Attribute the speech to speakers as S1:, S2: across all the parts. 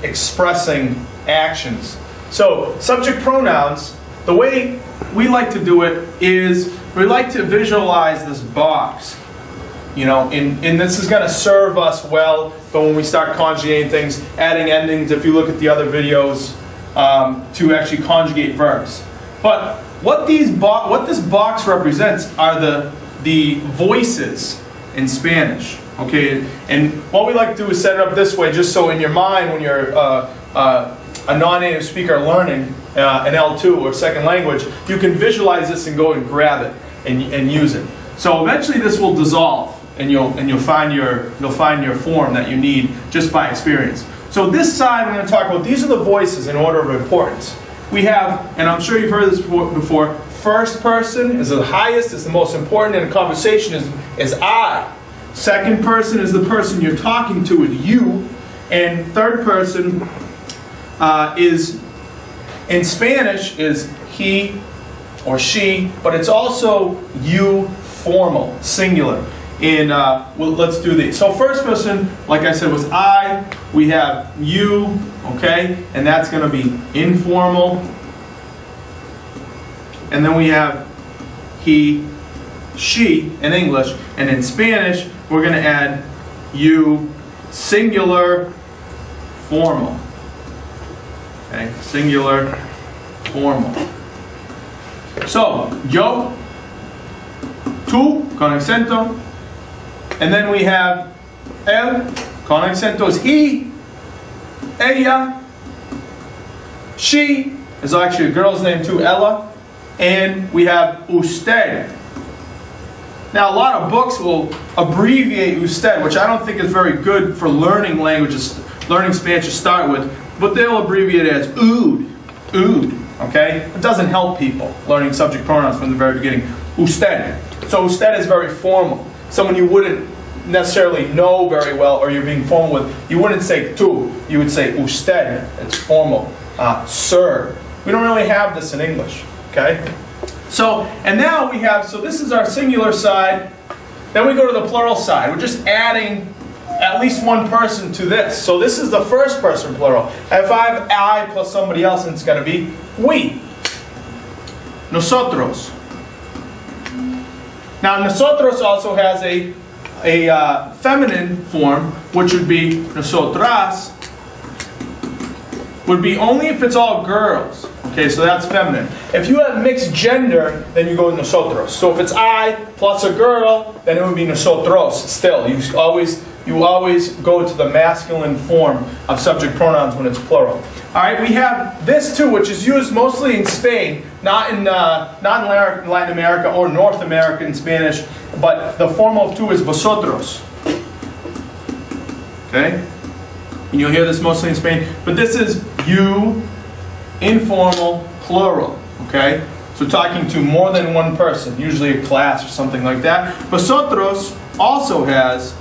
S1: expressing actions. So subject pronouns, the way we like to do it is we like to visualize this box. You know, and this is going to serve us well, but when we start conjugating things, adding endings, if you look at the other videos, to actually conjugate verbs. But what this box represents are the voices in Spanish. Okay, and what we like to do is set it up this way, just so in your mind, when you're a non-native speaker learning an L2 or second language, you can visualize this and go and grab it and use it. So eventually this will dissolve, and you'll find your form that you need just by experience. So this side we're going to talk about, these are the voices in order of importance. We have, and I'm sure you've heard this before, first person is the highest, is the most important in a conversation, is I. Second person is the person you're talking to, is you. And third person is, in Spanish, is he or she, but it's also you, formal, singular. And well, let's do these. So first person, like I said, was I. We have you, okay? And that's going to be informal. And then we have he, she in English. And in Spanish, we're going to add you, singular, formal. Okay, singular, formal. So, yo, tú, con acento. And then we have él, con acento is he, ella, she is actually a girl's name too, Ella, and we have usted. Now a lot of books will abbreviate usted, which I don't think is very good for learning languages, learning Spanish to start with, but they'll abbreviate it as ood, okay? It doesn't help people learning subject pronouns from the very beginning. Usted. So usted is very formal. Someone you wouldn't necessarily know very well, or you're being formal with, you wouldn't say tú, you would say usted. It's formal. Sir. We don't really have this in English, okay? So, and now we have, so this is our singular side, then we go to the plural side. We're just adding at least one person to this. So this is the first person plural. If I have I plus somebody else, it's going to be we. Nosotros. Now nosotros also has a feminine form, which would be nosotras, would be only if it's all girls. Okay, so that's feminine. If you have mixed gender, then you go nosotros. So if it's I plus a girl, then it would be nosotros still. You always go to the masculine form of subject pronouns when it's plural. Alright, we have this too, which is used mostly in Spain, not in Latin America or North America in Spanish, but the form of tú is vosotros. Okay? And you'll hear this mostly in Spain, but this is you, informal, plural. Okay? So talking to more than one person, usually a class or something like that. Vosotros also has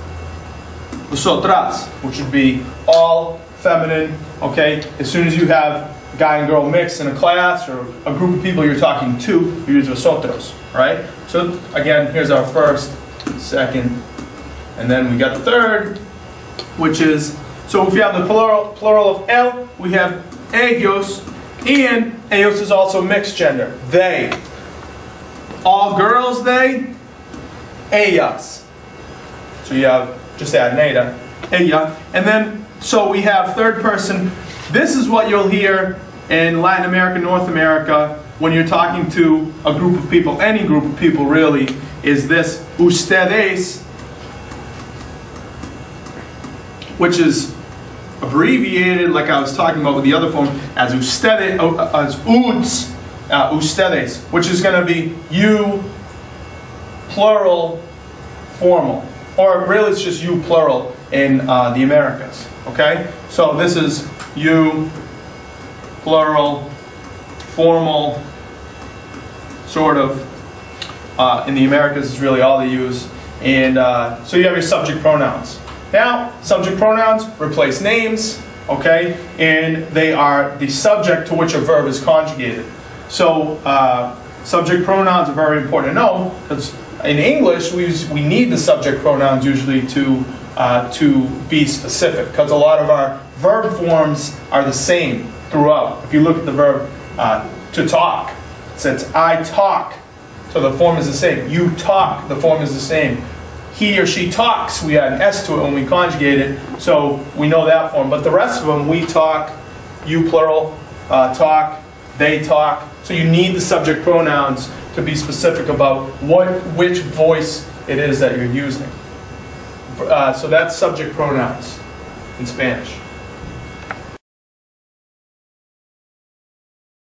S1: vosotras, which would be all feminine. Okay? As soon as you have guy and girl mix in a class or a group of people you're talking to, you use vosotros. Right? So again, here's our first, second, and then we got the third, which is, so if you have the plural of él, we have ellos, and ellos is also mixed gender, they. All girls, they, ellas. So you have, just add nada, ella. And then, so we have third person. This is what you'll hear in Latin America, North America, when you're talking to a group of people, any group of people really, is this ustedes, which is abbreviated, like I was talking about with the other form, as ustedes, ustedes, which is going to be you, plural, formal. Or really it's just you, plural, in the Americas. Okay? So this is you, plural, formal, sort of. In the Americas is really all they use. And so you have your subject pronouns. Now, subject pronouns replace names, okay? And they are the subject to which a verb is conjugated. So subject pronouns are very important to know, because in English we need the subject pronouns usually to to be specific, because a lot of our verb forms are the same throughout. If you look at the verb to talk, it says I talk, so the form is the same. You talk, the form is the same. He or she talks, we add an S to it when we conjugate it, so we know that form. But the rest of them, we talk, you plural, talk, they talk. So you need the subject pronouns to be specific about which voice it is that you're using. So that's subject pronouns in Spanish.